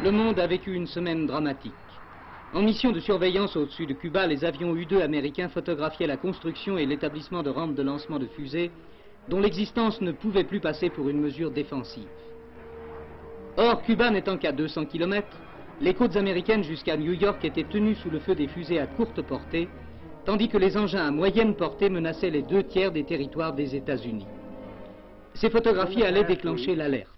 Le monde a vécu une semaine dramatique. En mission de surveillance au-dessus de Cuba, les avions U-2 américains photographiaient la construction et l'établissement de rampes de lancement de fusées dont l'existence ne pouvait plus passer pour une mesure défensive. Or, Cuba n'étant qu'à 200 km, les côtes américaines jusqu'à New York étaient tenues sous le feu des fusées à courte portée, tandis que les engins à moyenne portée menaçaient les 2/3 des territoires des États-Unis. Ces photographies allaient déclencher l'alerte.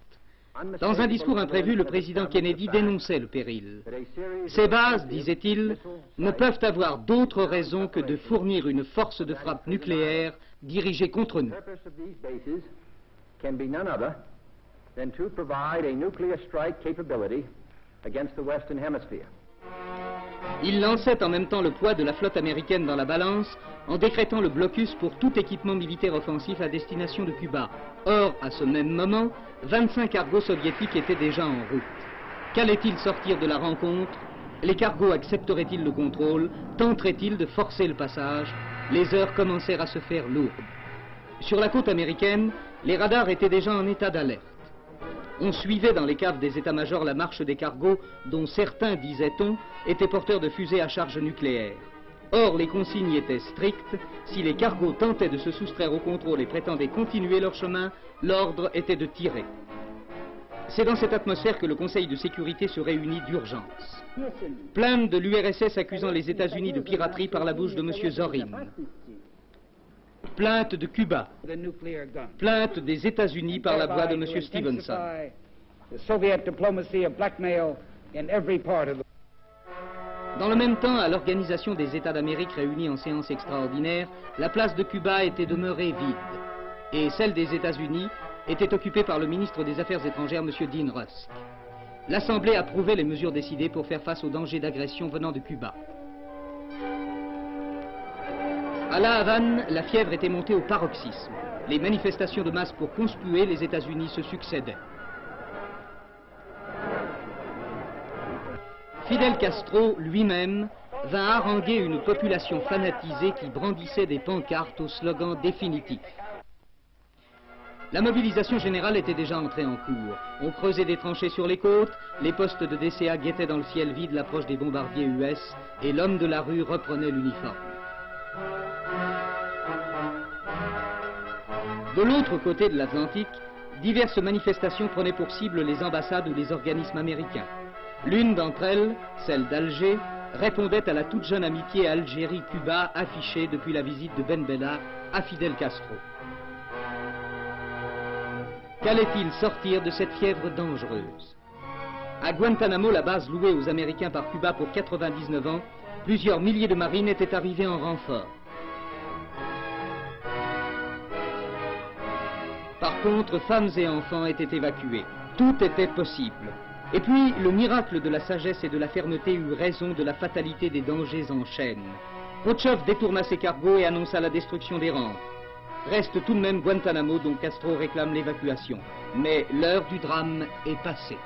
Dans un discours imprévu, le président Kennedy dénonçait le péril. Ces bases, disait-il, ne peuvent avoir d'autre raison que de fournir une force de frappe nucléaire dirigée contre nous. Il lançait en même temps le poids de la flotte américaine dans la balance en décrétant le blocus pour tout équipement militaire offensif à destination de Cuba. Or, à ce même moment, 25 cargos soviétiques étaient déjà en route. Qu'allait-il sortir de la rencontre? Les cargos accepteraient-ils le contrôle? Tenteraient-ils de forcer le passage? Les heures commencèrent à se faire lourdes. Sur la côte américaine, les radars étaient déjà en état d'alerte. On suivait dans les caves des états-majors la marche des cargos, dont certains, disait-on, étaient porteurs de fusées à charge nucléaire. Or, les consignes étaient strictes. Si les cargos tentaient de se soustraire au contrôle et prétendaient continuer leur chemin, l'ordre était de tirer. C'est dans cette atmosphère que le Conseil de sécurité se réunit d'urgence. Plainte de l'URSS accusant les États-Unis de piraterie par la bouche de M. Zorin. Plainte de Cuba. Plainte des États-Unis par la voix de M. Stevenson. Dans le même temps, à l'Organisation des États d'Amérique réunie en séance extraordinaire, la place de Cuba était demeurée vide. Et celle des États-Unis était occupée par le ministre des Affaires étrangères, M. Dean Rusk. L'Assemblée approuvait les mesures décidées pour faire face aux dangers d'agression venant de Cuba. À La Havane, la fièvre était montée au paroxysme. Les manifestations de masse pour conspuer les États-Unis se succédaient. Fidel Castro, lui-même, vint haranguer une population fanatisée qui brandissait des pancartes au slogan définitif. La mobilisation générale était déjà entrée en cours. On creusait des tranchées sur les côtes, les postes de DCA guettaient dans le ciel vide l'approche des bombardiers US et l'homme de la rue reprenait l'uniforme. De l'autre côté de l'Atlantique, diverses manifestations prenaient pour cible les ambassades ou les organismes américains. L'une d'entre elles, celle d'Alger, répondait à la toute jeune amitié Algérie-Cuba affichée depuis la visite de Ben Bella à Fidel Castro. Qu'allait-il sortir de cette fièvre dangereuse? À Guantanamo, la base louée aux Américains par Cuba pour 99 ans, plusieurs milliers de marines étaient arrivés en renfort. Par contre, femmes et enfants étaient évacués. Tout était possible. Et puis, le miracle de la sagesse et de la fermeté eut raison de la fatalité des dangers en chaîne. Khrouchtchev détourna ses cargos et annonça la destruction des rampes. Reste tout de même Guantanamo dont Castro réclame l'évacuation. Mais l'heure du drame est passée.